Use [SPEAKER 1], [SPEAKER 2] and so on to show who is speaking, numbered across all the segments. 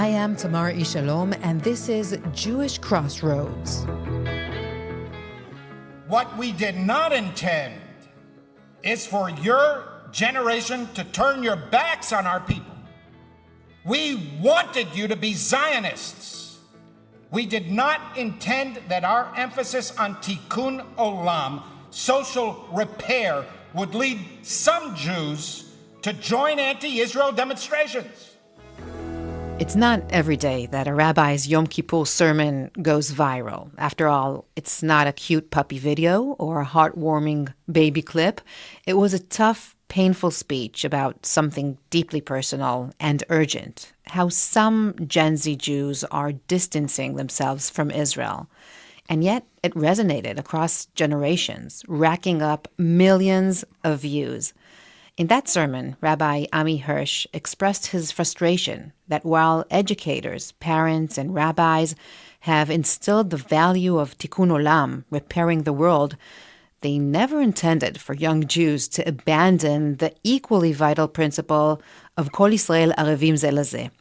[SPEAKER 1] I am Tamar Ishalom, and this is Jewish Crossroads.
[SPEAKER 2] What we did not intend is for your generation to turn your backs on our people. We wanted you to be Zionists. We did not intend that our emphasis on Tikkun Olam, social repair, would lead some Jews to join anti-Israel demonstrations.
[SPEAKER 1] It's not every day that a rabbi's Yom Kippur sermon goes viral. After all, it's not a cute puppy video or a heartwarming baby clip. It was a tough, painful speech about something deeply personal and urgent, how some Gen Z Jews are distancing themselves from Israel. And yet it resonated across generations, racking up millions of views. In that sermon, Rabbi Ammi Hirsch expressed his frustration that while educators, parents, and rabbis have instilled the value of Tikkun Olam, repairing the world, they never intended for young Jews to abandon the equally vital principle of Kol Yisrael Arevim Zeh.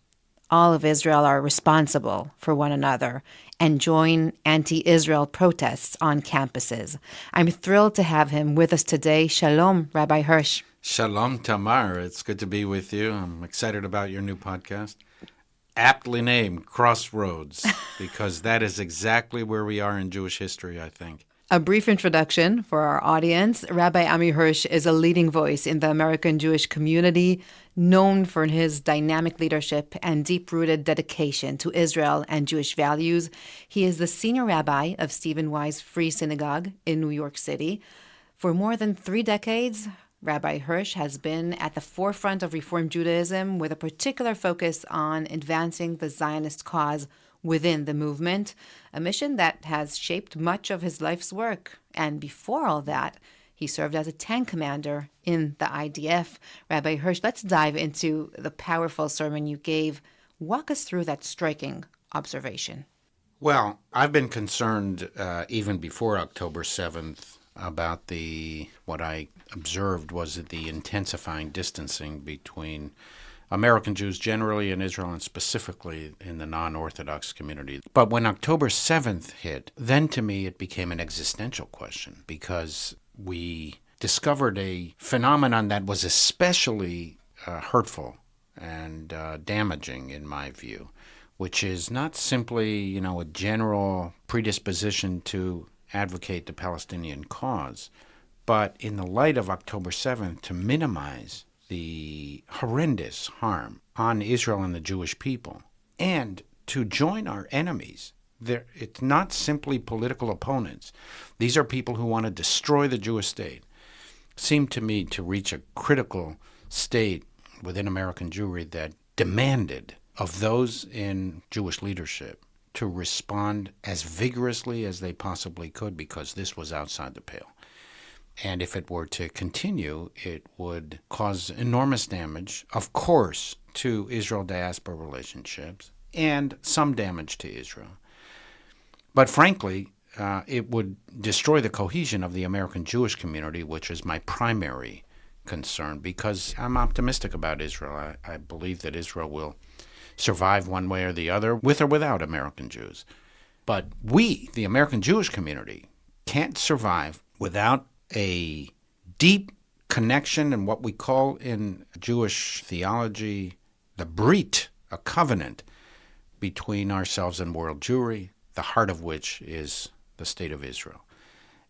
[SPEAKER 1] All of Israel are responsible for one another and join anti-Israel protests on campuses. I'm thrilled to have him with us today. Shalom, Rabbi Hirsch.
[SPEAKER 3] Shalom, Tamar. It's good to be with you. I'm excited about your new podcast. Aptly named Crossroads, because that is exactly where we are in Jewish history, I think.
[SPEAKER 1] A brief introduction for our audience. Rabbi Ammi Hirsch is a leading voice in the American Jewish community, known for his dynamic leadership and deep-rooted dedication to Israel and Jewish values. He is the senior rabbi of Stephen Wise Free Synagogue in New York City. For more than 3 decades, Rabbi Hirsch has been at the forefront of Reform Judaism with a particular focus on advancing the Zionist cause within the movement, a mission that has shaped much of his life's work. And before all that, he served as a tank commander in the IDF. Rabbi Hirsch, let's dive into the powerful sermon you gave. Walk us through that striking observation.
[SPEAKER 3] Well, I've been concerned even before October 7th about what I observed was the intensifying distancing between American Jews generally in Israel and specifically in the non-Orthodox community. But when October 7th hit, then to me it became an existential question because we discovered a phenomenon that was especially hurtful and damaging in my view, which is not simply, a general predisposition to advocate the Palestinian cause, but in the light of October 7th, to minimize the horrendous harm on Israel and the Jewish people, and to join our enemies. It's not simply political opponents. These are people who want to destroy the Jewish state. Seemed to me to reach a critical state within American Jewry that demanded of those in Jewish leadership to respond as vigorously as they possibly could, because this was outside the pale. And if it were to continue, it would cause enormous damage, of course, to Israel-Diaspora relationships and some damage to Israel. But frankly, it would destroy the cohesion of the American Jewish community, which is my primary concern, because I'm optimistic about Israel. I believe that Israel will survive one way or the other, with or without American Jews. But we, the American Jewish community, can't survive without a deep connection in what we call in Jewish theology the brit, a covenant between ourselves and world Jewry, the heart of which is the state of Israel.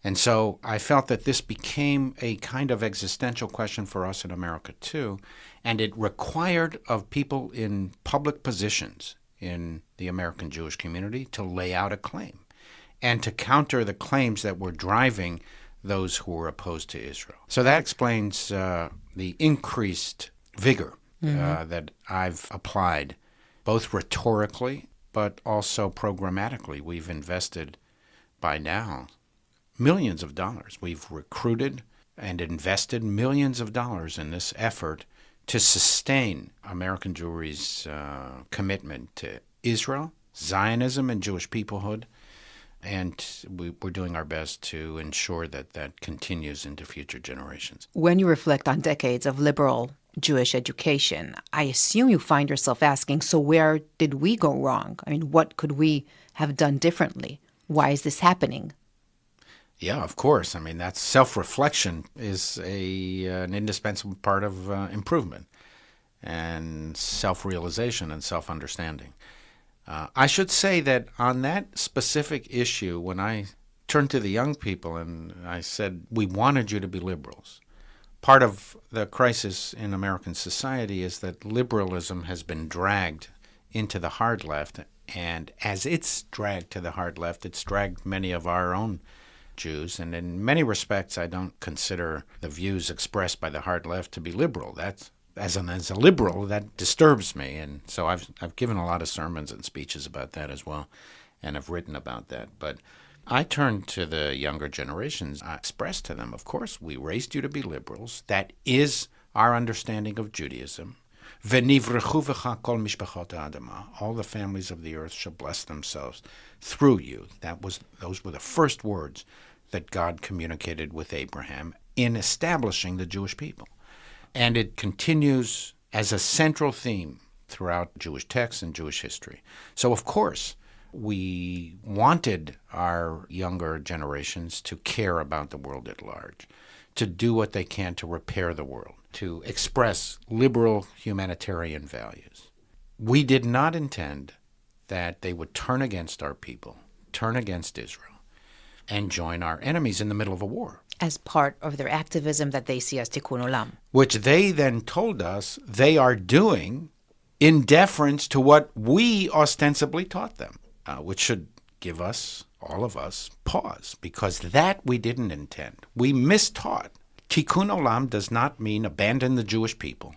[SPEAKER 3] And so I felt that this became a kind of existential question for us in America too, and it required of people in public positions in the American Jewish community to lay out a claim and to counter the claims that were driving those who were opposed to Israel. So that explains the increased vigor that I've applied, both rhetorically but also programmatically. We've invested by now millions of dollars. We've recruited and invested millions of dollars in this effort to sustain American Jewry's commitment to Israel, Zionism, and Jewish peoplehood. And we're doing our best to ensure that that continues into future generations.
[SPEAKER 1] When you reflect on decades of liberal Jewish education, I assume you find yourself asking, so where did we go wrong? I mean, what could we have done differently? Why is this happening?
[SPEAKER 3] Yeah, of course. I mean, that self-reflection is an indispensable part of improvement and self-realization and self-understanding. I should say that on that specific issue, when I turned to the young people and I said, we wanted you to be liberals, part of the crisis in American society is that liberalism has been dragged into the hard left, and as it's dragged to the hard left, it's dragged many of our own Jews, and in many respects, I don't consider the views expressed by the hard left to be liberal. That's as a liberal, that disturbs me, and so I've given a lot of sermons and speeches about that as well, and have written about that. But I turned to the younger generations. I expressed to them, of course, we raised you to be liberals. That is our understanding of Judaism. V'nivrechu v'cha kol mishpachot ha'adamah. All the families of the earth shall bless themselves through you. Those were the first words that God communicated with Abraham in establishing the Jewish people. And it continues as a central theme throughout Jewish texts and Jewish history. So, of course, we wanted our younger generations to care about the world at large, to do what they can to repair the world, to express liberal humanitarian values. We did not intend that they would turn against our people, turn against Israel, and join our enemies in the middle of a war.
[SPEAKER 1] As part of their activism that they see as Tikkun Olam.
[SPEAKER 3] Which they then told us they are doing in deference to what we ostensibly taught them, which should give us, all of us, pause, because that we didn't intend. We mistaught. Tikkun Olam does not mean abandon the Jewish people,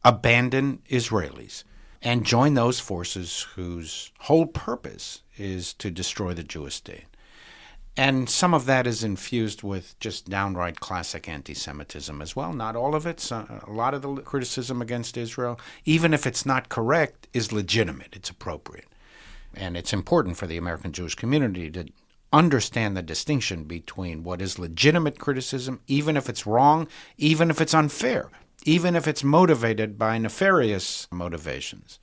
[SPEAKER 3] abandon Israelis, and join those forces whose whole purpose is to destroy the Jewish state. And some of that is infused with just downright classic anti-Semitism as well. Not all of it. A lot of the criticism against Israel, even if it's not correct, is legitimate. It's appropriate. And it's important for the American Jewish community to understand the distinction between what is legitimate criticism, even if it's wrong, even if it's unfair, even if it's motivated by nefarious motivations,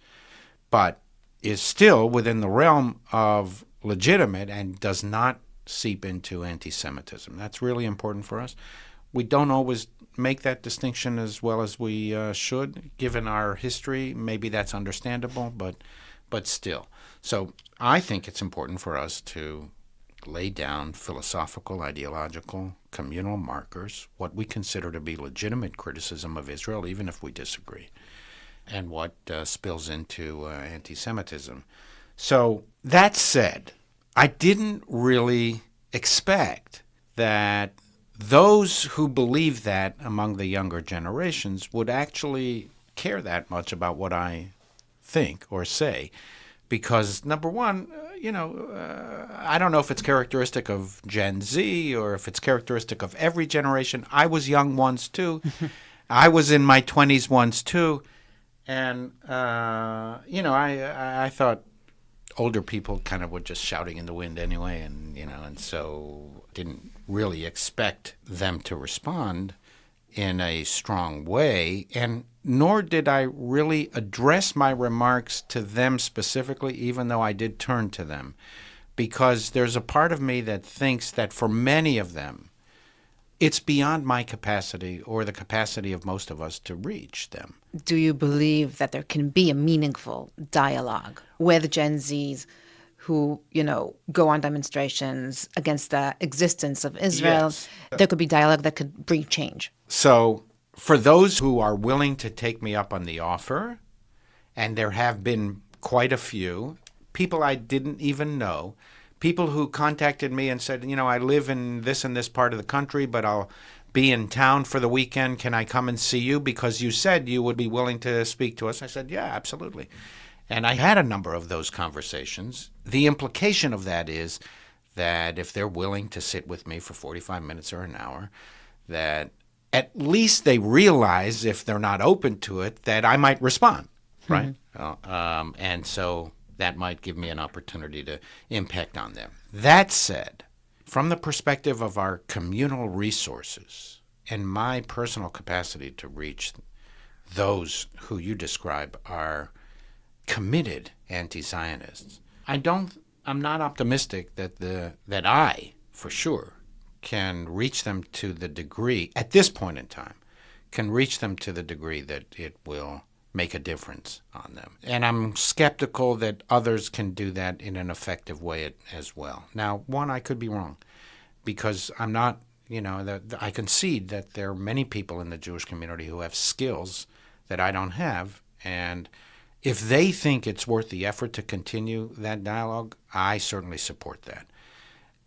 [SPEAKER 3] but is still within the realm of legitimate and does not seep into anti-Semitism. That's really important for us. We don't always make that distinction as well as we should, given our history. Maybe that's understandable, but still. So I think it's important for us to lay down philosophical, ideological, communal markers, what we consider to be legitimate criticism of Israel, even if we disagree, and what spills into anti-Semitism. So that said, I didn't really expect that those who believe that among the younger generations would actually care that much about what I think or say. Because, number one, I don't know if it's characteristic of Gen Z or if it's characteristic of every generation. I was young once, too. I was in my 20s once, too. And, I thought older people kind of were just shouting in the wind anyway, and so didn't really expect them to respond in a strong way, and nor did I really address my remarks to them specifically, even though I did turn to them, because there's a part of me that thinks that for many of them, it's beyond my capacity or the capacity of most of us to reach them.
[SPEAKER 1] Do you believe that there can be a meaningful dialogue where the Gen Zs who, go on demonstrations against the existence of Israel, yes, there could be dialogue that could bring change?
[SPEAKER 3] So for those who are willing to take me up on the offer, and there have been quite a few, people I didn't even know, people who contacted me and said, I live in this and this part of the country, but I'll be in town for the weekend. Can I come and see you? Because you said you would be willing to speak to us. I said, yeah, absolutely. And I had a number of those conversations. The implication of that is that if they're willing to sit with me for 45 minutes or an hour, that at least they realize, if they're not open to it, that I might respond, right? Mm-hmm. And so that might give me an opportunity to impact on them. That said, from the perspective of our communal resources and my personal capacity to reach those who you describe are committed anti-Zionists. I'm not optimistic that I, for sure, can reach them to the degree, at this point in time, can reach them to the degree that it will make a difference on them. And I'm skeptical that others can do that in an effective way as well. Now, one, I could be wrong, because I'm not, I concede that there are many people in the Jewish community who have skills that I don't have, and if they think it's worth the effort to continue that dialogue, I certainly support that.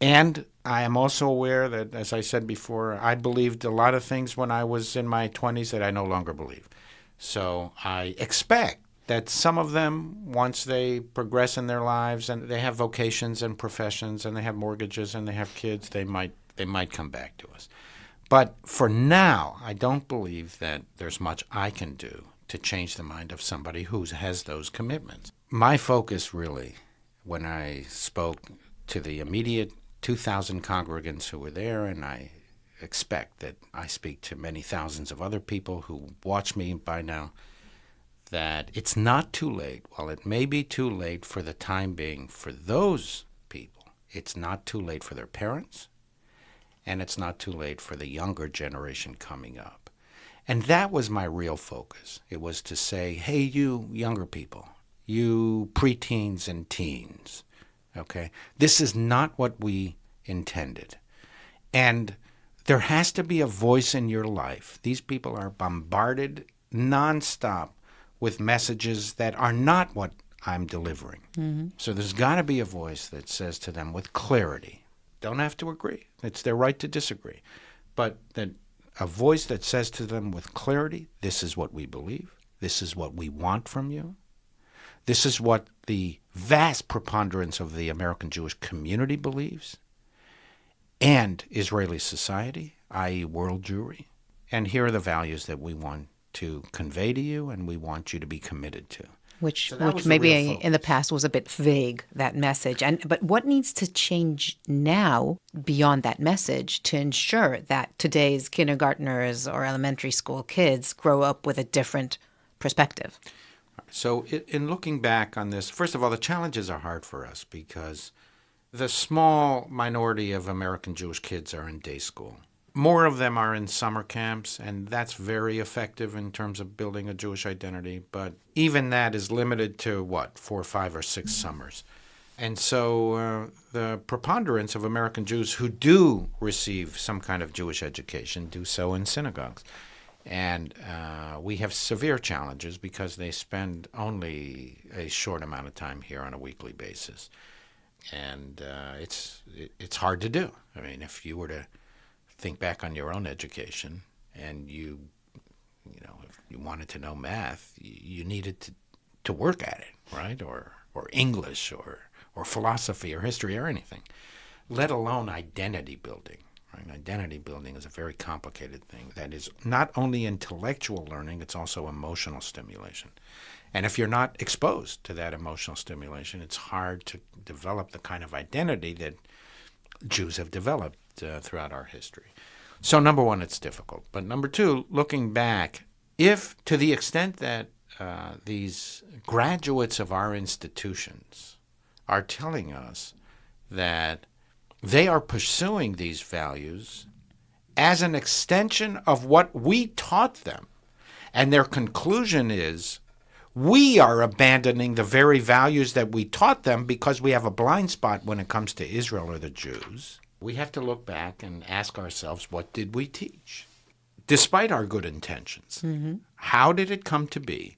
[SPEAKER 3] And I am also aware that, as I said before, I believed a lot of things when I was in my 20s that I no longer believe. So I expect that some of them, once they progress in their lives and they have vocations and professions and they have mortgages and they have kids, they might come back to us. But for now, I don't believe that there's much I can do to change the mind of somebody who has those commitments. My focus really, when I spoke to the immediate 2,000 congregants who were there, and I expect that I speak to many thousands of other people who watch me by now, that it's not too late. While it may be too late for the time being for those people, it's not too late for their parents, and it's not too late for the younger generation coming up. And that was my real focus. It was to say, hey, you younger people, you preteens and teens, okay, this is not what we intended. And there has to be a voice in your life. These people are bombarded nonstop with messages that are not what I'm delivering. Mm-hmm. So there's got to be a voice that says to them with clarity, don't have to agree, it's their right to disagree, but that a voice that says to them with clarity, this is what we believe, this is what we want from you, this is what the vast preponderance of the American Jewish community believes, and Israeli society, i.e. world Jewry. And here are the values that we want to convey to you and we want you to be committed to.
[SPEAKER 1] Which maybe in the past was a bit vague, that message. But what needs to change now beyond that message to ensure that today's kindergartners or elementary school kids grow up with a different perspective?
[SPEAKER 3] So in looking back on this, first of all, the challenges are hard for us because the small minority of American Jewish kids are in day school. More of them are in summer camps, and that's very effective in terms of building a Jewish identity. But even that is limited to, 4, 5, or 6 summers. And so the preponderance of American Jews who do receive some kind of Jewish education do so in synagogues. And we have severe challenges because they spend only a short amount of time here on a weekly basis. And it's hard to do. I mean, if you were to think back on your own education and if you wanted to know math, you needed to work at it, right? Or English or philosophy or history or anything, let alone identity building. Right? Identity building is a very complicated thing that is not only intellectual learning, it's also emotional stimulation. And if you're not exposed to that emotional stimulation, it's hard to develop the kind of identity that Jews have developed throughout our history. So number one, it's difficult. But number two, looking back, if to the extent that these graduates of our institutions are telling us that they are pursuing these values as an extension of what we taught them, and their conclusion is we are abandoning the very values that we taught them because we have a blind spot when it comes to Israel or the Jews, we have to look back and ask ourselves, what did we teach? Despite our good intentions, how did it come to be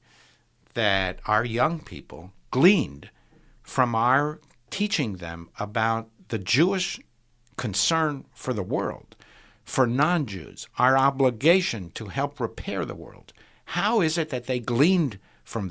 [SPEAKER 3] that our young people gleaned from our teaching them about the Jewish concern for the world, for non-Jews, our obligation to help repair the world? How is it that they gleaned from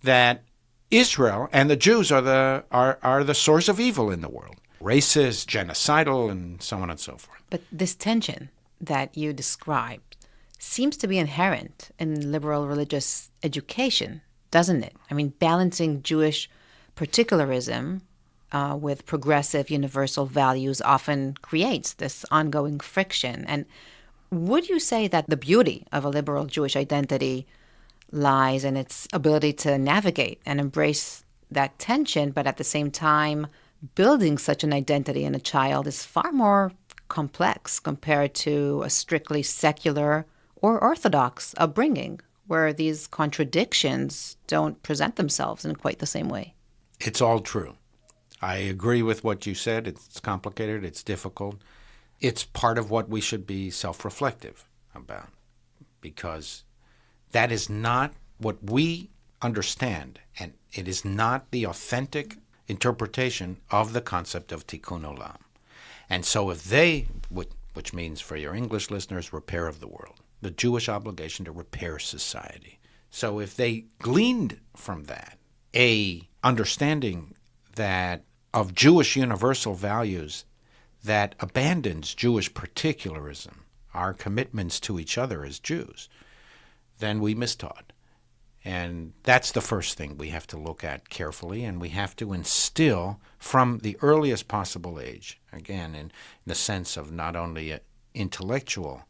[SPEAKER 3] that Israel and the Jews are the source of evil in the world? Racist, genocidal, and so on and so forth.
[SPEAKER 1] But this tension that you described seems to be inherent in liberal religious education, doesn't it? I mean, balancing Jewish particularism with progressive universal values often creates this ongoing friction. And Would you say that the beauty of a liberal Jewish identity lies in its ability to navigate and embrace that tension, but at the same time, building such an identity in a child is far more complex compared to a strictly secular or orthodox upbringing, where these contradictions don't present themselves in quite the same way?
[SPEAKER 3] It's all true. I agree with what you said. It's complicated. It's difficult. It's part of what we should be self-reflective about, because that is not what we understand, and it is not the authentic interpretation of the concept of Tikkun Olam. And so if they, which means for your English listeners, repair of the world, the Jewish obligation to repair society. So if they gleaned from that a understanding that of Jewish universal values that abandons Jewish particularism, our commitments to each other as Jews, then we mistaught. And that's the first thing we have to look at carefully, and we have to instill from the earliest possible age, again, in the sense of not only intellectual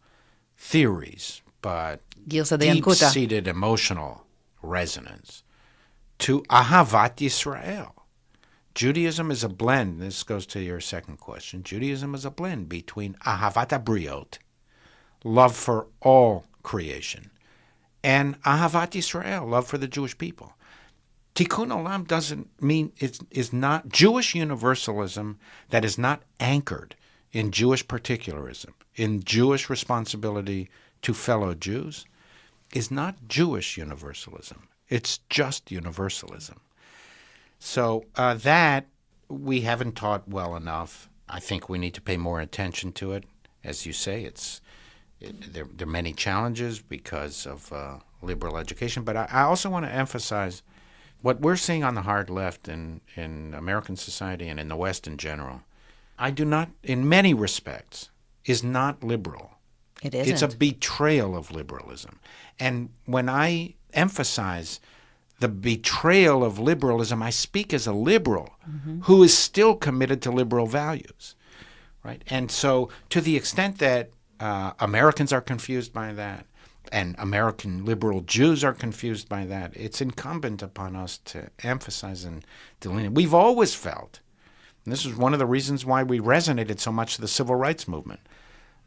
[SPEAKER 3] theories, but deep-seated emotional resonance, to Ahavat Yisrael. Judaism is a blend. This goes to your second question. Judaism is a blend between Ahavat Abriot, love for all creation, and Ahavat Yisrael, love for the Jewish people. Tikkun Olam doesn't mean is not Jewish universalism that is not anchored in Jewish particularism, in Jewish responsibility to fellow Jews, is not Jewish universalism. It's just universalism. So that we haven't taught well enough. I think we need to pay more attention to it. As you say, there are many challenges because of liberal education. But I also want to emphasize what we're seeing on the hard left in American society and in the West in general. I do not, in many respects, is not liberal.
[SPEAKER 1] It isn't.
[SPEAKER 3] It's a betrayal of liberalism. And when I emphasize the betrayal of liberalism, I speak as a liberal who is still committed to liberal values, right? And so to the extent that Americans are confused by that, and American liberal Jews are confused by that, it's incumbent upon us to emphasize and delineate. We've always felt, and this is one of the reasons why we resonated so much to the civil rights movement,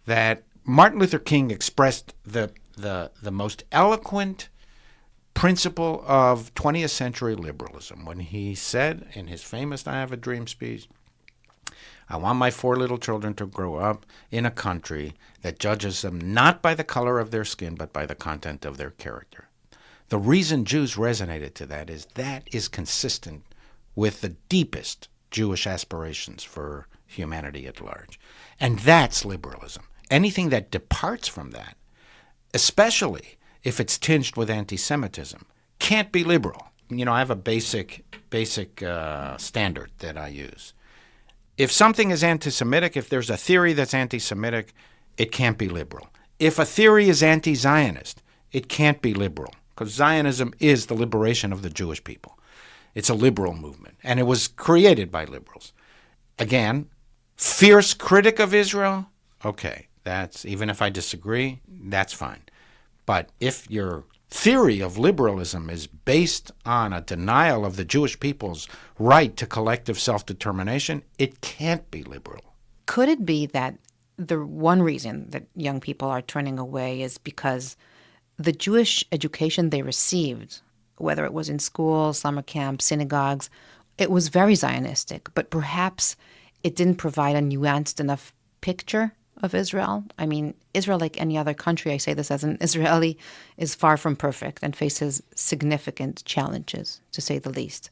[SPEAKER 3] that Martin Luther King expressed the most eloquent principle of 20th century liberalism when he said in his famous I Have a Dream speech, I want my 4 little children to grow up in a country that judges them not by the color of their skin, but by the content of their character. The reason Jews resonated to that is consistent with the deepest Jewish aspirations for humanity at large. And that's liberalism. Anything that departs from that, especially if it's tinged with anti-Semitism, can't be liberal. You know, I have a basic standard that I use. If something is anti-Semitic, if there's a theory that's anti-Semitic, it can't be liberal. If a theory is anti-Zionist, it can't be liberal, because Zionism is the liberation of the Jewish people. It's a liberal movement, and it was created by liberals. Again, fierce critic of Israel, okay, that's, even if I disagree, that's fine. But if your theory of liberalism is based on a denial of the Jewish people's right to collective self-determination, it can't be liberal.
[SPEAKER 1] Could it be that the one reason that young people are turning away is because the Jewish education they received, whether it was in school, summer camps, synagogues, it was very Zionistic, but perhaps it didn't provide a nuanced enough picture of Israel? I mean, Israel, like any other country, I say this as an Israeli, is far from perfect and faces significant challenges, to say the least.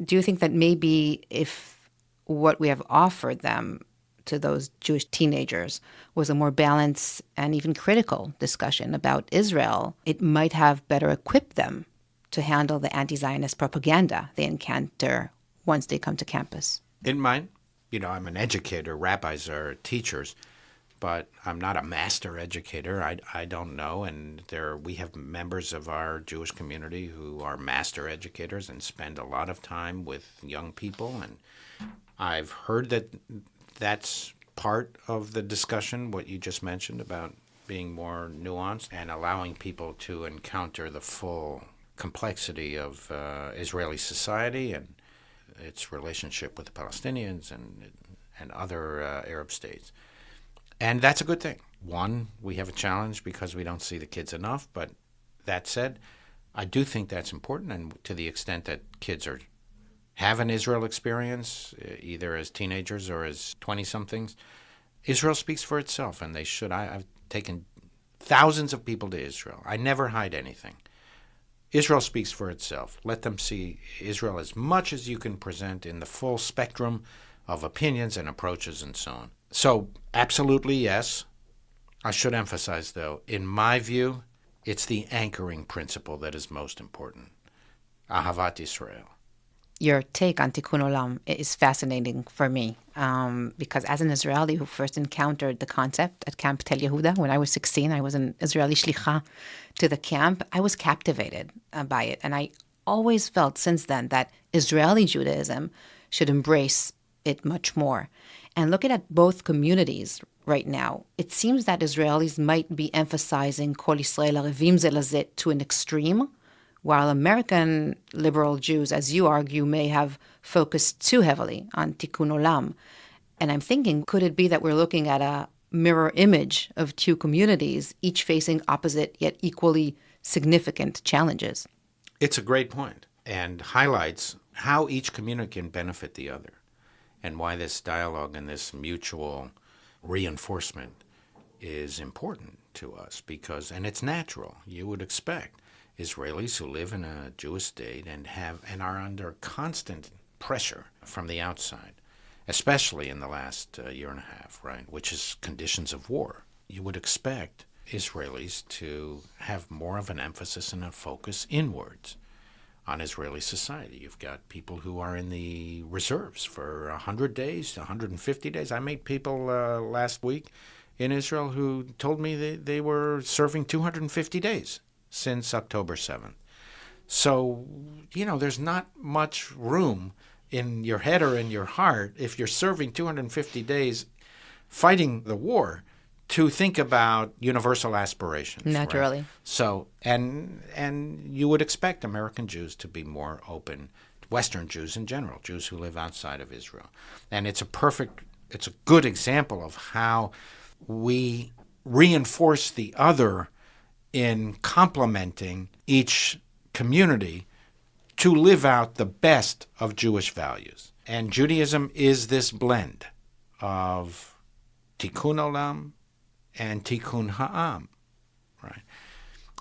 [SPEAKER 1] Do you think that maybe if what we have offered them to those Jewish teenagers was a more balanced and even critical discussion about Israel, it might have better equipped them to handle the anti-Zionist propaganda they encounter once they come to campus?
[SPEAKER 3] It might. You know, I'm an educator. Rabbis are teachers. But I'm not a master educator. I don't know. And we have members of our Jewish community who are master educators and spend a lot of time with young people. And I've heard that that's part of the discussion, what you just mentioned about being more nuanced and allowing people to encounter the full complexity of Israeli society and its relationship with the Palestinians and other Arab states. And that's a good thing. One, we have a challenge because we don't see the kids enough, but that said, I do think that's important, and to the extent that kids have an Israel experience, either as teenagers or as 20-somethings, Israel speaks for itself, and they should. I've taken thousands of people to Israel. I never hide anything. Israel speaks for itself. Let them see Israel as much as you can present in the full spectrum of opinions and approaches and so on. So, absolutely yes. I should emphasize, though, in my view, it's the anchoring principle that is most important. Ahavat Israel.
[SPEAKER 1] Your take on Tikkun Olam is fascinating for me because as an Israeli who first encountered the concept at Camp Tel Yehuda when I was 16, I was an Israeli shlicha to the camp. I was captivated by it. And I always felt since then that Israeli Judaism should embrace it much more. And looking at both communities right now, it seems that Israelis might be emphasizing Kol Yisrael Arevim Zeh to an extreme, while American liberal Jews, as you argue, may have focused too heavily on Tikkun Olam. And I'm thinking, could it be that we're looking at a mirror image of two communities, each facing opposite yet equally significant challenges?
[SPEAKER 3] It's a great point and highlights how each community can benefit the other and why this dialogue and this mutual reinforcement is important to us and it's natural. You would expect Israelis who live in a Jewish state and are under constant pressure from the outside, especially in the last year and a half, right, which is conditions of war. You would expect Israelis to have more of an emphasis and a focus inwards on Israeli society. You've got people who are in the reserves for 100 days, 150 days. I met people last week in Israel who told me they were serving 250 days since October 7th. So, there's not much room in your head or in your heart if you're serving 250 days fighting the war to think about universal aspirations.
[SPEAKER 1] Naturally.
[SPEAKER 3] Right? So, and you would expect American Jews to be more open, Western Jews in general, Jews who live outside of Israel. And it's a good example of how we reinforce the other in complementing each community to live out the best of Jewish values. And Judaism is this blend of Tikkun Olam and Tikkun Ha'am, right?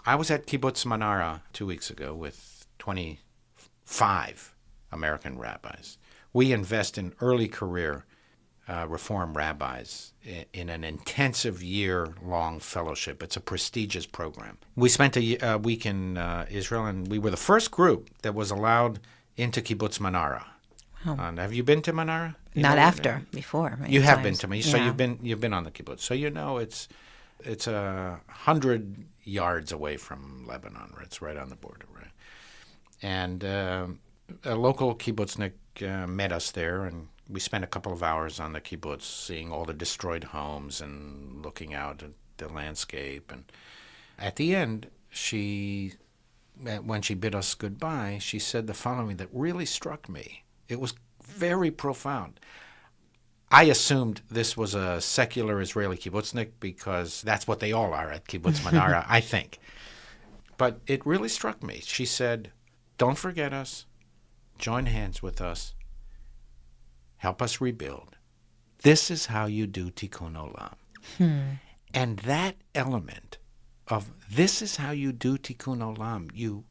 [SPEAKER 3] I was at Kibbutz Manara 2 weeks ago with 25 American rabbis. We invest in early career Reform rabbis in an intensive year-long fellowship. It's a prestigious program. We spent a week in Israel, and we were the first group that was allowed into Kibbutz Manara. Wow. Have you been to Manara?
[SPEAKER 1] Before.
[SPEAKER 3] You have been to me, so you've been on the kibbutz. So it's 100 yards away from Lebanon. Right? It's right on the border, right? And a local kibbutznik met us there, and we spent a couple of hours on the kibbutz, seeing all the destroyed homes and looking out at the landscape. And at the end, when she bid us goodbye, she said the following that really struck me. It was very profound. I assumed this was a secular Israeli kibbutznik because that's what they all are at Kibbutz Manara, I think. But it really struck me. She said, don't forget us, join hands with us, help us rebuild. This is how you do Tikkun Olam. And that element of this is how you do Tikkun Olam, you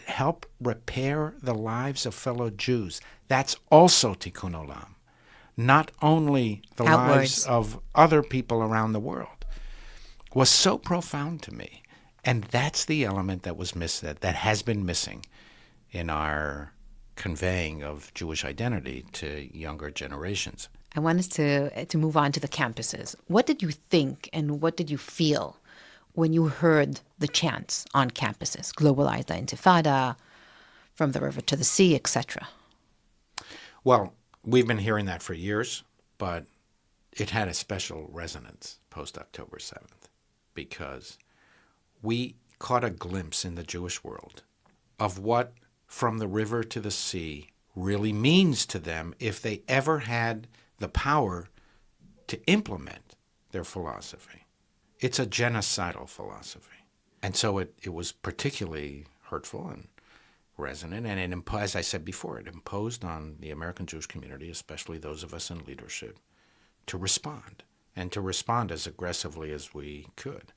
[SPEAKER 3] help repair the lives of fellow Jews. That's also Tikkun Olam. Not only the lives of other people around the world, was so profound to me. And that's the element that was that has been missing in our conveying of Jewish identity to younger generations.
[SPEAKER 1] I want us to move on to the campuses. What did you think and what did you feel when you heard the chants on campuses? Globalize the Intifada, from the river to the sea, etc.
[SPEAKER 3] Well, we've been hearing that for years, but it had a special resonance post-October 7th. because we caught a glimpse in the Jewish world of what from the river to the sea really means to them if they ever had the power to implement their philosophy. It's a genocidal philosophy. And so it was particularly hurtful and resonant, and as I said before, it imposed on the American Jewish community, especially those of us in leadership, to respond, and to respond as aggressively as we could,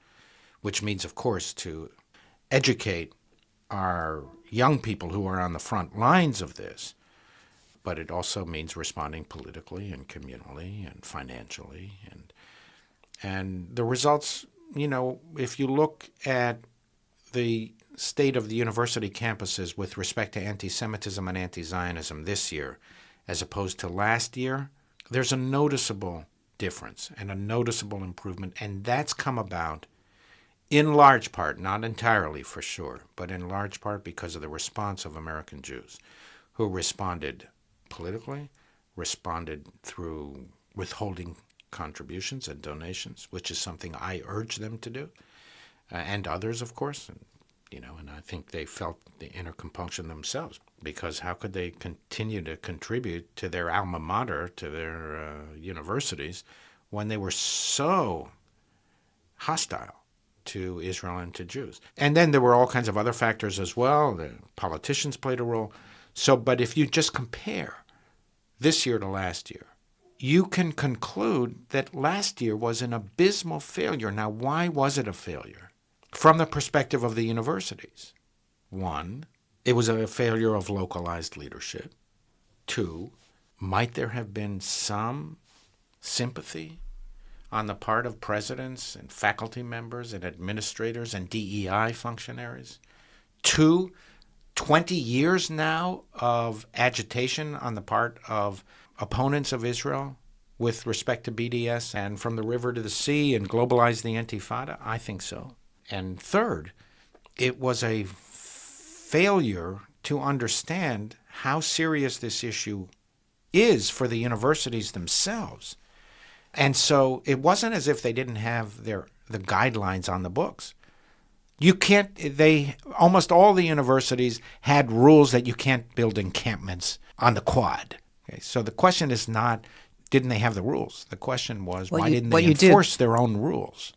[SPEAKER 3] which means, of course, to educate our young people who are on the front lines of this, but it also means responding politically and communally and financially. And the results, if you look at the state of the university campuses with respect to anti-Semitism and anti-Zionism this year as opposed to last year, there's a noticeable difference and a noticeable improvement, and that's come about in large part, not entirely for sure, but in large part because of the response of American Jews who responded politically, responded through withholding contributions and donations, which is something I urge them to do, and others, of course. And I think they felt the inner compunction themselves, because how could they continue to contribute to their alma mater, to their universities, when they were so hostile to Israel and to Jews? And then there were all kinds of other factors as well. The politicians played a role. But if you just compare this year to last year, you can conclude that last year was an abysmal failure. Now, why was it a failure? From the perspective of the universities. One, it was a failure of localized leadership. Two, might there have been some sympathy on the part of presidents and faculty members and administrators and DEI functionaries? Two, 20 years now of agitation on the part of opponents of Israel with respect to BDS and from the river to the sea and globalize the Intifada? I think so. And third, it was a failure to understand how serious this issue is for the universities themselves. And so it wasn't as if they didn't have the guidelines on the books. Almost all the universities had rules that you can't build encampments on the quad. Okay, so the question is not, didn't they have the rules? The question was, why didn't they enforce their own rules?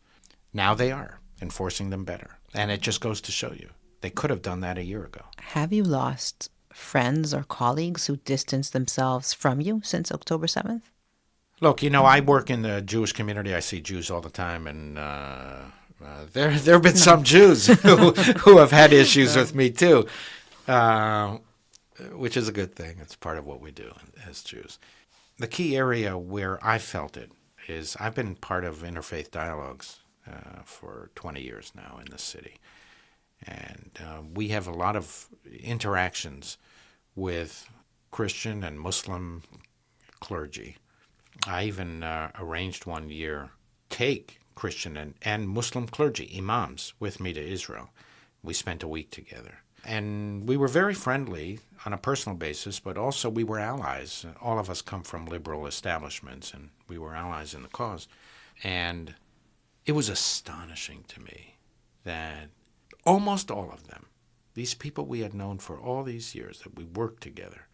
[SPEAKER 3] Now they are enforcing them better. And it just goes to show you, they could have done that a year ago.
[SPEAKER 1] Have you lost friends or colleagues who distanced themselves from you since October 7th?
[SPEAKER 3] Look, I work in the Jewish community. I see Jews all the time, and there have been some Jews who have had issues with me too, which is a good thing. It's part of what we do as Jews. The key area where I felt it is I've been part of interfaith dialogues for 20 years now in the city. And we have a lot of interactions with Christian and Muslim clergy. I even arranged one year take Christian and Muslim clergy, imams, with me to Israel. We spent a week together. And we were very friendly on a personal basis, but also we were allies. All of us come from liberal establishments, and we were allies in the cause. And it was astonishing to me that almost all of them, these people we had known for all these years, that we worked together,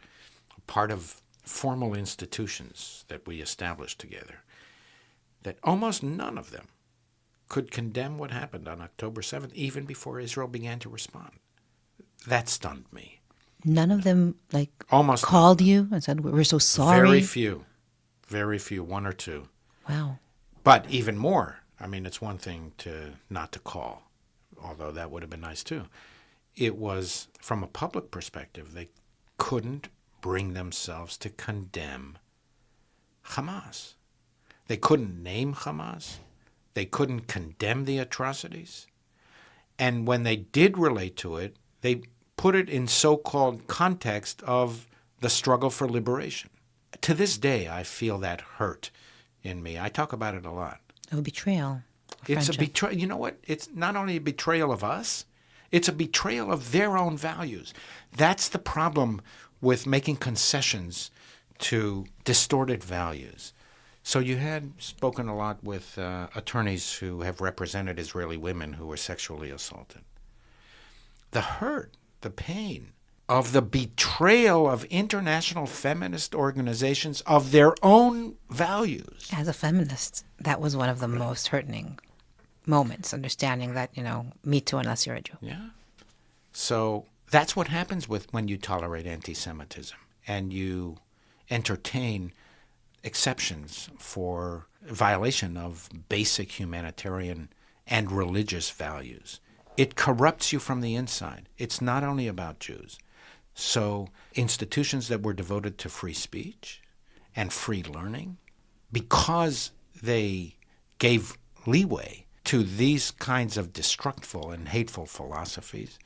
[SPEAKER 3] part of formal institutions that we established together, that almost none of them could condemn what happened on October 7th, even before Israel began to respond. That stunned me.
[SPEAKER 1] None of them,
[SPEAKER 3] almost
[SPEAKER 1] called you and said, we're so sorry?
[SPEAKER 3] Very few, one or two.
[SPEAKER 1] Wow.
[SPEAKER 3] But even more, it's one thing not to call, although that would have been nice too. It was, from a public perspective, they couldn't bring themselves to condemn Hamas. They couldn't name Hamas. They couldn't condemn the atrocities. And when they did relate to it, they put it in so-called context of the struggle for liberation. To this day, I feel that hurt in me. I talk about it a lot.
[SPEAKER 1] A betrayal.
[SPEAKER 3] It's a betrayal. You know what? It's not only a betrayal of us, it's a betrayal of their own values. That's the problem with making concessions to distorted values. So you had spoken a lot with attorneys who have represented Israeli women who were sexually assaulted. The hurt, the pain of the betrayal of international feminist organizations of their own values.
[SPEAKER 1] As a feminist, that was one of the most hurting moments, understanding that, me too unless you're a Jew.
[SPEAKER 3] Yeah. So that's what happens when you tolerate anti-Semitism and you entertain exceptions for violation of basic humanitarian and religious values. It corrupts you from the inside. It's not only about Jews. So institutions that were devoted to free speech and free learning, because they gave leeway to these kinds of destructive and hateful philosophies,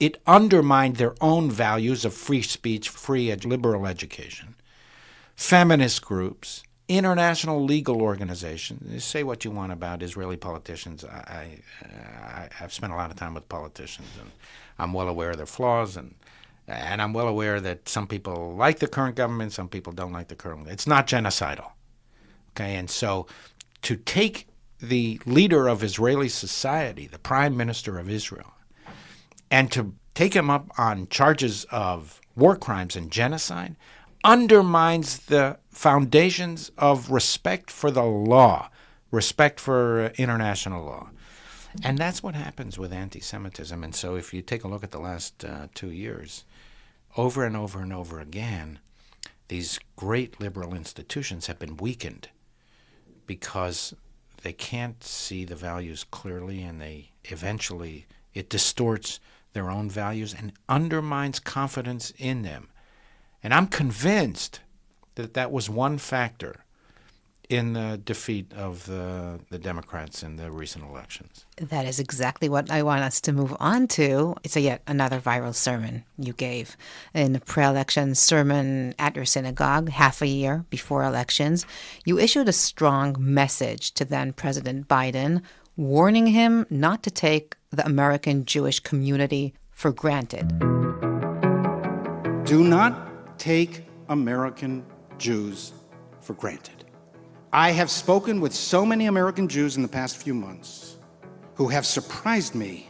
[SPEAKER 3] it undermined their own values of free speech, free and liberal education. Feminist groups, international legal organizations, say what you want about Israeli politicians. I've spent a lot of time with politicians, and I'm well aware of their flaws, and I'm well aware that some people like the current government, some people don't like the current government. It's not genocidal. Okay, and so to take the leader of Israeli society, the prime minister of Israel, and to take him up on charges of war crimes and genocide undermines the foundations of respect for the law, respect for international law. And that's what happens with anti-Semitism. And so if you take a look at the last 2 years, over and over and over again, these great liberal institutions have been weakened because they can't see the values clearly, and it distorts their own values and undermines confidence in them. And I'm convinced that that was one factor in the defeat of the Democrats in the recent elections.
[SPEAKER 1] That is exactly what I want us to move on to. It's yet another viral sermon you gave in the pre-election sermon at your synagogue half a year before elections. You issued a strong message to then President Biden, warning him not to take the American Jewish community for granted.
[SPEAKER 2] Do not take American Jews for granted. I have spoken with so many American Jews in the past few months who have surprised me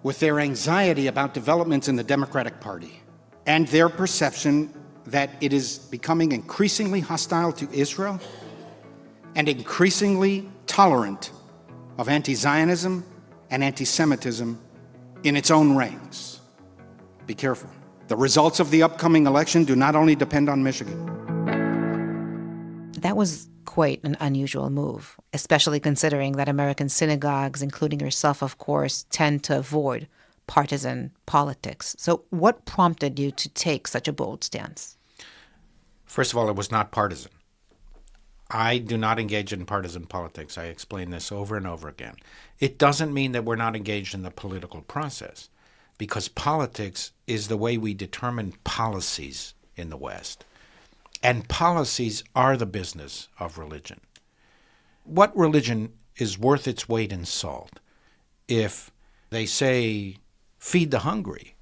[SPEAKER 2] with their anxiety about developments in the Democratic Party and their perception that it is becoming increasingly hostile to Israel and increasingly tolerant of anti-Zionism and anti-Semitism in its own ranks. Be careful. The results of the upcoming election do not only depend on Michigan.
[SPEAKER 1] That was quite an unusual move, especially considering that American synagogues, including yourself, of course, tend to avoid partisan politics. So what prompted you to take such a bold stance?
[SPEAKER 3] First of all, it was not partisan. I do not engage in partisan politics. I explain this over and over again. It doesn't mean that we're not engaged in the political process, because politics is the way we determine policies in the West. And policies are the business of religion. What religion is worth its weight in salt if they say, feed the hungry,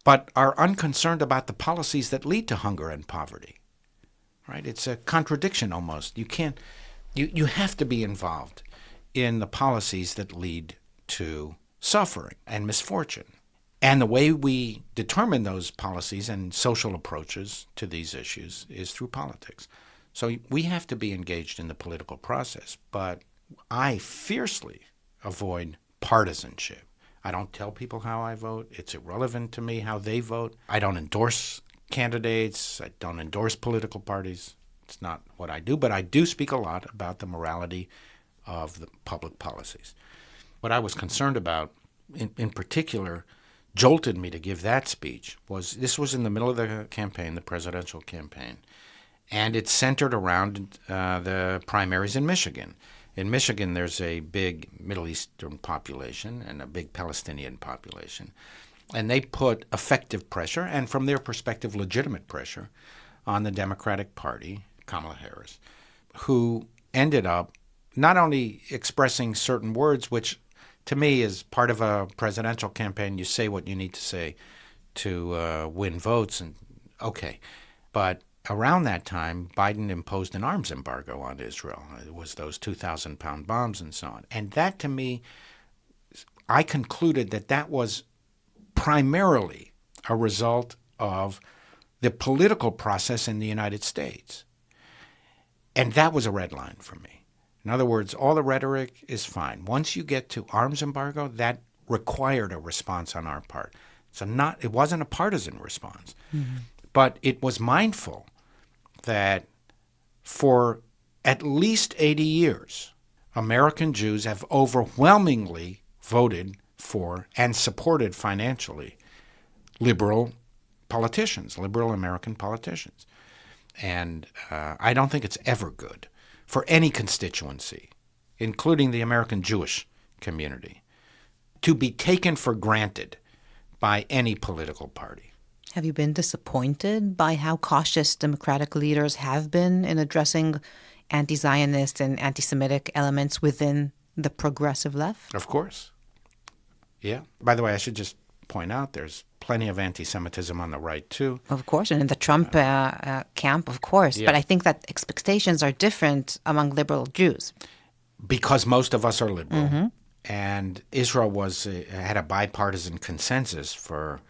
[SPEAKER 3] but are unconcerned about the policies that lead to hunger and poverty? Right? It's a contradiction almost. You have to be involved in the policies that lead to suffering and misfortune. And the way we determine those policies and social approaches to these issues is through politics. So we have to be engaged in the political process, but I fiercely avoid partisanship. I don't tell people how I vote. It's irrelevant to me how they vote. I don't endorse candidates. I don't endorse political parties. It's not what I do, but I do speak a lot about the morality of the public policies. What I was concerned about, in particular, jolted me to give that speech this was in the middle of the campaign, the presidential campaign, and it centered around the primaries in Michigan. In Michigan, there's a big Middle Eastern population and a big Palestinian population, and they put effective pressure, and from their perspective, legitimate pressure, on the Democratic Party, Kamala Harris, who ended up not only expressing certain words, which to me is part of a presidential campaign. You say what you need to say to win votes, and okay. But around that time, Biden imposed an arms embargo on Israel. It was those 2,000-pound bombs and so on. And that, to me, I concluded that that was primarily a result of the political process in the United States. And that was a red line for me. In other words, all the rhetoric is fine. Once you get to arms embargo, that required a response on our part. So it wasn't a partisan response. Mm-hmm. But it was mindful that for at least 80 years, American Jews have overwhelmingly voted for and supported financially liberal politicians, liberal American politicians. And I don't think it's ever good for any constituency, including the American Jewish community, to be taken for granted by any political party.
[SPEAKER 1] Have you been disappointed by how cautious Democratic leaders have been in addressing anti-Zionist and anti-Semitic elements within the progressive left?
[SPEAKER 3] Of course. Yeah. By the way, I should just point out there's plenty of anti-Semitism on the right, too.
[SPEAKER 1] Of course, and in the Trump camp, of course.
[SPEAKER 3] Yeah.
[SPEAKER 1] But I think that expectations are different among liberal Jews.
[SPEAKER 3] Because most of us are liberal. Mm-hmm. And Israel had a bipartisan consensus for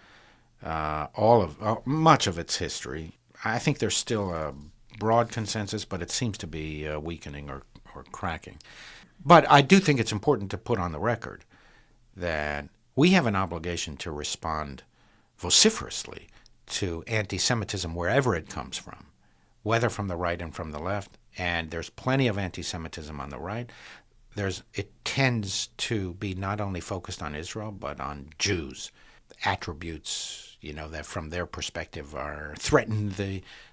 [SPEAKER 3] much of its history. I think there's still a broad consensus, but it seems to be weakening or cracking. But I do think it's important to put on the record that we have an obligation to respond vociferously to anti-Semitism wherever it comes from, whether from the right and from the left. And there's plenty of anti-Semitism on the right. It tends to be not only focused on Israel, but on Jews. Attributes, that from their perspective threaten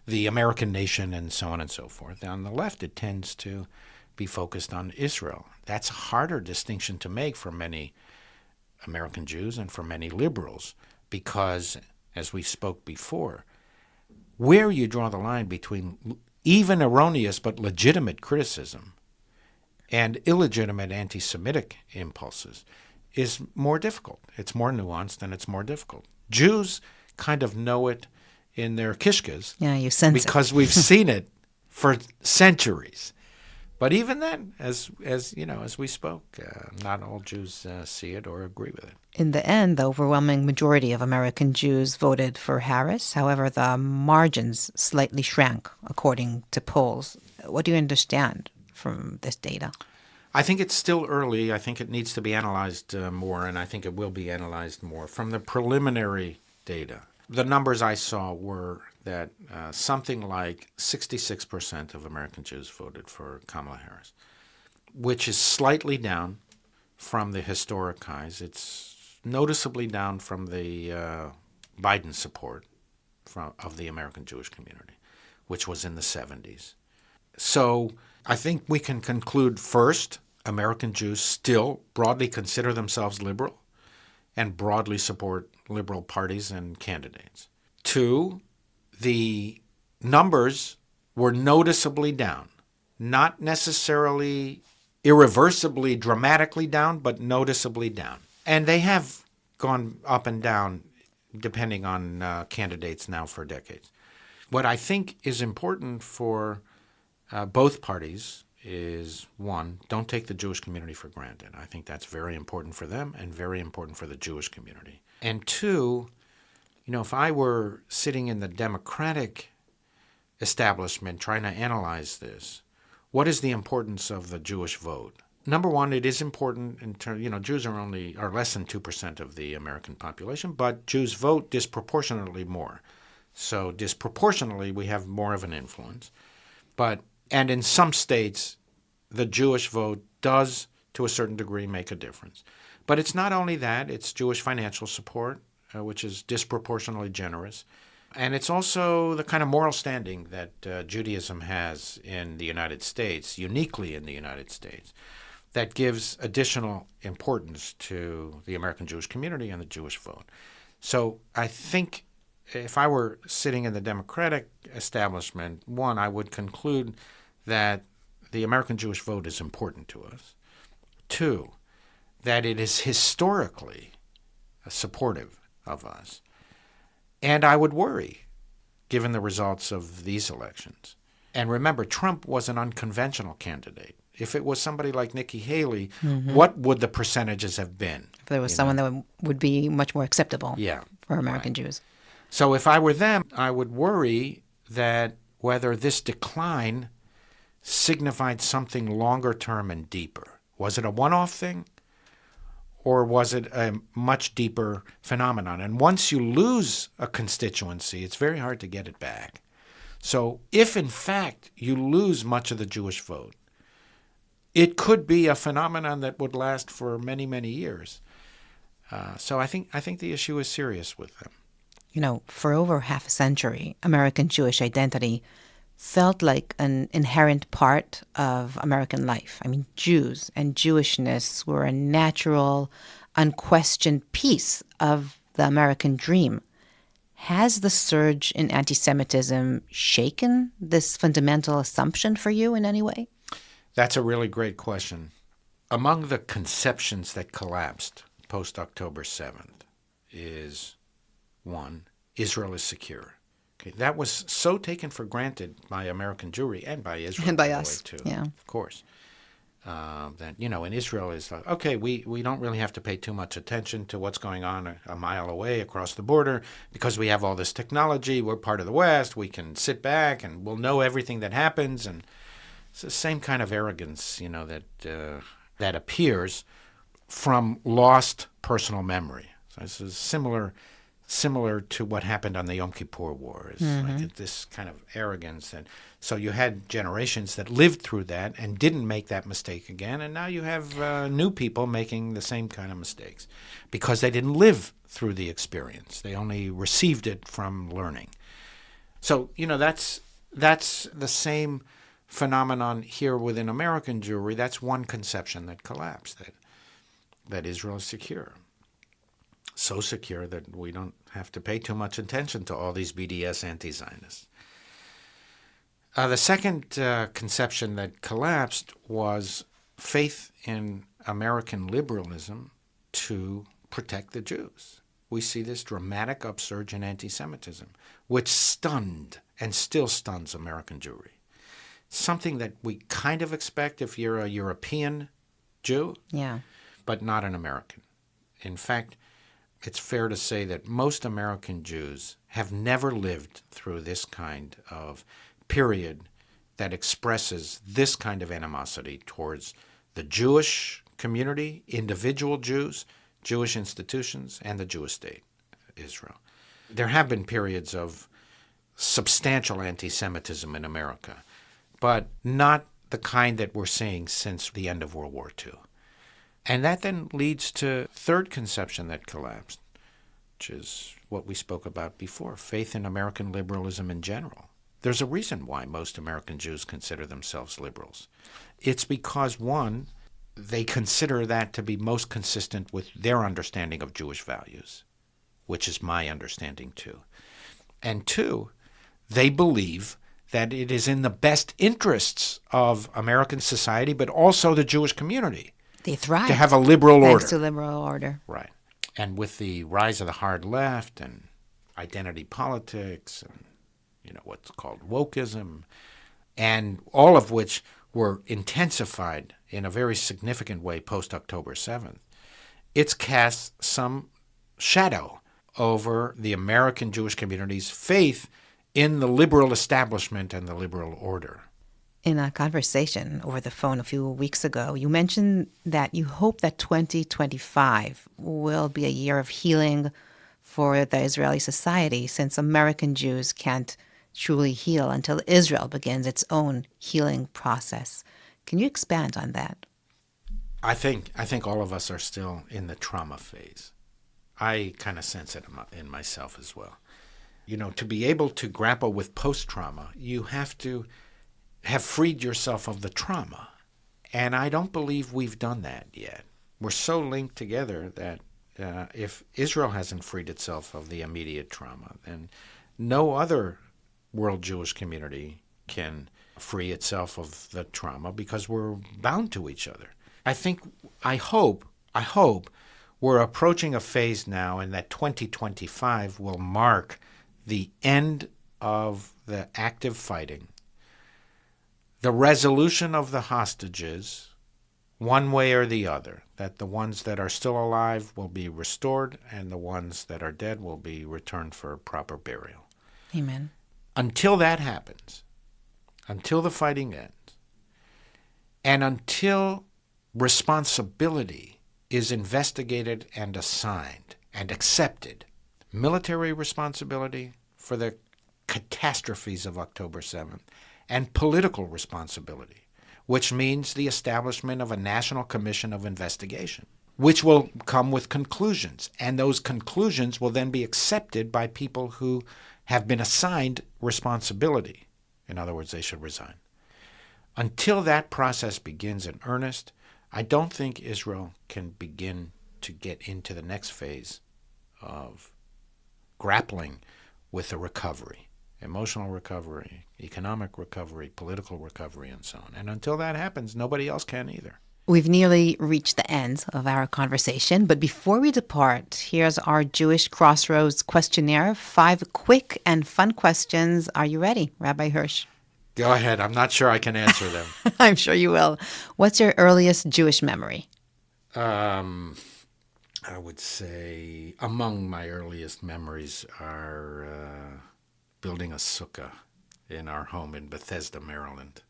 [SPEAKER 3] the American nation and so on and so forth. On the left, it tends to be focused on Israel. That's a harder distinction to make for many American Jews and for many liberals because, as we spoke before, where you draw the line between even erroneous but legitimate criticism and illegitimate anti-Semitic impulses is more difficult. It's more nuanced and it's more difficult. Jews kind of know it in their kishkas.
[SPEAKER 1] Yeah, you sense it.
[SPEAKER 3] Because we've seen it for centuries. But even then, as we spoke, not all Jews see it or agree with it.
[SPEAKER 1] In the end, the overwhelming majority of American Jews voted for Harris. However, the margins slightly shrank, according to polls. What do you understand from this data?
[SPEAKER 3] I think it's still early. I think it needs to be analyzed more, and I think it will be analyzed more. From the preliminary data, the numbers I saw were that something like 66% of American Jews voted for Kamala Harris, which is slightly down from the historic highs. It's noticeably down from the Biden support of the American Jewish community, which was in the 70s. So I think we can conclude, first, American Jews still broadly consider themselves liberal and broadly support liberal parties and candidates. Two, the numbers were noticeably down, not necessarily irreversibly, dramatically down, but noticeably down. And they have gone up and down depending on candidates now for decades. What I think is important for both parties is, one, don't take the Jewish community for granted. I think that's very important for them and very important for the Jewish community. And two, if I were sitting in the Democratic establishment trying to analyze this, what is the importance of the Jewish vote? Number one, it is important in terms, Jews are less than 2% of the American population, but Jews vote disproportionately more. So disproportionately, we have more of an influence. And in some states, the Jewish vote does, to a certain degree, make a difference. But it's not only that, it's Jewish financial support, which is disproportionately generous. And it's also the kind of moral standing that Judaism has in the United States, uniquely in the United States, that gives additional importance to the American Jewish community and the Jewish vote. So I think if I were sitting in the Democratic establishment, one, I would conclude that the American Jewish vote is important to us. Two, that it is historically supportive of us. And I would worry given the results of these elections. And remember, Trump was an unconventional candidate. If it was somebody like Nikki Haley, what would the percentages have been?
[SPEAKER 1] If there was someone that would be much more acceptable for American Jews.
[SPEAKER 3] So if I were them, I would worry that whether this decline signified something longer term and deeper. Was it a one-off thing? Or was it a much deeper phenomenon? And once you lose a constituency, it's very hard to get it back. So if, in fact, you lose much of the Jewish vote, it could be a phenomenon that would last for many, many years. So I think the issue is serious with them.
[SPEAKER 1] You know, for over half a century, American Jewish identity felt like an inherent part of American life. I mean, Jews and Jewishness were a natural, unquestioned piece of the American dream. Has the surge in anti-Semitism shaken this fundamental assumption for you in any way?
[SPEAKER 3] That's a really great question. Among the conceptions that collapsed post-October 7th is, one, Israel is secure. Okay, that was so taken for granted by American Jewry and by Israel.
[SPEAKER 1] And by us,
[SPEAKER 3] too,
[SPEAKER 1] yeah.
[SPEAKER 3] Of course. That, in Israel is like, okay, we don't really have to pay too much attention to what's going on a mile away across the border because we have all this technology. We're part of the West. We can sit back and we'll know everything that happens. And it's the same kind of arrogance, that appears from lost personal memory. So this is similar to what happened on the Yom Kippur War. It's like this kind of arrogance. And so you had generations that lived through that and didn't make that mistake again, and now you have new people making the same kind of mistakes because they didn't live through the experience. They only received it from learning. So, that's the same phenomenon here within American Jewry. That's one conception that collapsed, that Israel is secure. So secure that we don't have to pay too much attention to all these BDS anti-Zionists. The second conception that collapsed was faith in American liberalism to protect the Jews. We see this dramatic upsurge in anti-Semitism, which stunned and still stuns American Jewry. Something that we kind of expect if you're a European Jew, but not an American. In fact, it's fair to say that most American Jews have never lived through this kind of period that expresses this kind of animosity towards the Jewish community, individual Jews, Jewish institutions, and the Jewish state, Israel. There have been periods of substantial anti-Semitism in America, but not the kind that we're seeing since the end of World War II. And that then leads to third conception that collapsed, which is what we spoke about before, faith in American liberalism in general. There's a reason why most American Jews consider themselves liberals. It's because, one, they consider that to be most consistent with their understanding of Jewish values, which is my understanding too. And two, they believe that it is in the best interests of American society, but also the Jewish community.
[SPEAKER 1] They thrive.
[SPEAKER 3] To have a liberal order.
[SPEAKER 1] Thanks to liberal order.
[SPEAKER 3] Right. And with the rise of the hard left and identity politics and, what's called wokeism, and all of which were intensified in a very significant way post-October 7th, it's cast some shadow over the American Jewish community's faith in the liberal establishment and the liberal order.
[SPEAKER 1] In a conversation over the phone a few weeks ago, you mentioned that you hope that 2025 will be a year of healing for the Israeli society, since American Jews can't truly heal until Israel begins its own healing process. Can you expand on that?
[SPEAKER 3] I think all of us are still in the trauma phase. I kind of sense it in myself as well. To be able to grapple with post-trauma, you have to have freed yourself of the trauma. And I don't believe we've done that yet. We're so linked together that if Israel hasn't freed itself of the immediate trauma, then no other world Jewish community can free itself of the trauma because we're bound to each other. I hope we're approaching a phase now, and that 2025 will mark the end of the active fighting, the resolution of the hostages, one way or the other, that the ones that are still alive will be restored and the ones that are dead will be returned for proper burial.
[SPEAKER 1] Amen.
[SPEAKER 3] Until that happens, until the fighting ends, and until responsibility is investigated and assigned and accepted, military responsibility for the catastrophes of October 7th, and political responsibility, which means the establishment of a National Commission of Investigation, which will come with conclusions, and those conclusions will then be accepted by people who have been assigned responsibility. In other words, they should resign. Until that process begins in earnest, I don't think Israel can begin to get into the next phase of grappling with the recovery, emotional recovery, economic recovery, political recovery, and so on. And until that happens, nobody else can either.
[SPEAKER 1] We've nearly reached the end of our conversation, but before we depart, here's our Jewish Crossroads questionnaire. 5 quick and fun questions. Are you ready, Rabbi Hirsch?
[SPEAKER 3] Go ahead. I'm not sure I can answer them.
[SPEAKER 1] I'm sure you will. What's your earliest Jewish memory?
[SPEAKER 3] I would say among my earliest memories are building a sukkah in our home in Bethesda, Maryland.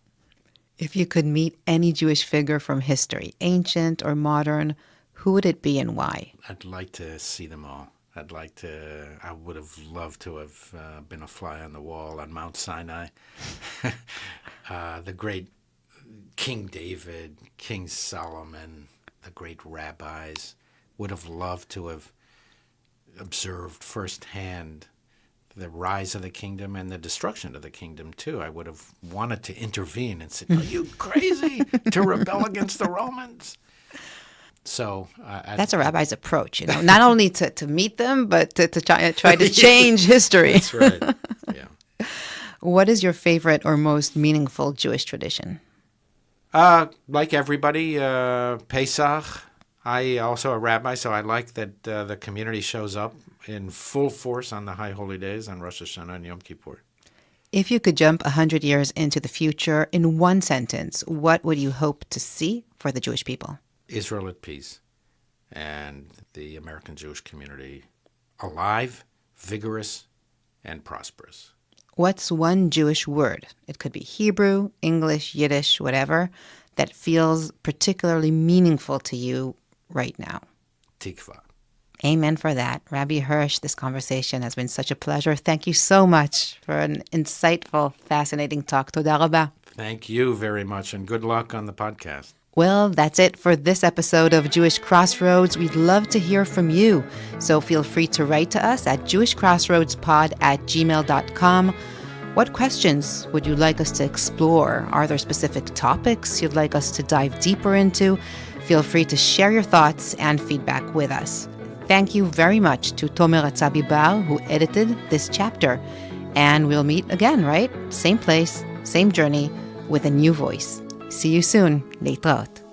[SPEAKER 1] If you could meet any Jewish figure from history, ancient or modern, who would it be and why?
[SPEAKER 3] I'd like to see them all. I would have loved to have been a fly on the wall on Mount Sinai. The great King David, King Solomon, the great rabbis, would have loved to have observed firsthand the rise of the kingdom and the destruction of the kingdom, too. I would have wanted to intervene and said, are you crazy to rebel against the Romans? So
[SPEAKER 1] that's a rabbi's approach, not only to meet them, but to try to change history.
[SPEAKER 3] That's right. Yeah.
[SPEAKER 1] What is your favorite or most meaningful Jewish tradition?
[SPEAKER 3] Like everybody, Pesach. I also a rabbi, so I like that the community shows up in full force on the high holy days on Rosh Hashanah and Yom Kippur.
[SPEAKER 1] If you could jump 100 years into the future in one sentence, what would you hope to see for the Jewish people?
[SPEAKER 3] Israel at peace, and the American Jewish community alive, vigorous, and prosperous.
[SPEAKER 1] What's one Jewish word? It could be Hebrew, English, Yiddish, whatever, that feels particularly meaningful to you right now.
[SPEAKER 3] Tikva.
[SPEAKER 1] Amen for that. Rabbi Hirsch, this conversation has been such a pleasure. Thank you so much for an insightful, fascinating talk. Toda rabba.
[SPEAKER 3] Thank you very much, and good luck on the podcast.
[SPEAKER 1] Well, that's it for this episode of Jewish Crossroads. We'd love to hear from you, so feel free to write to us at jewishcrossroadspod@gmail.com. What questions would you like us to explore? Are there specific topics you'd like us to dive deeper into? Feel free to share your thoughts and feedback with us. Thank you very much to Tomer Atzabi-Bar, who edited this chapter. And we'll meet again, right? Same place, same journey, with a new voice. See you soon. Leitraot.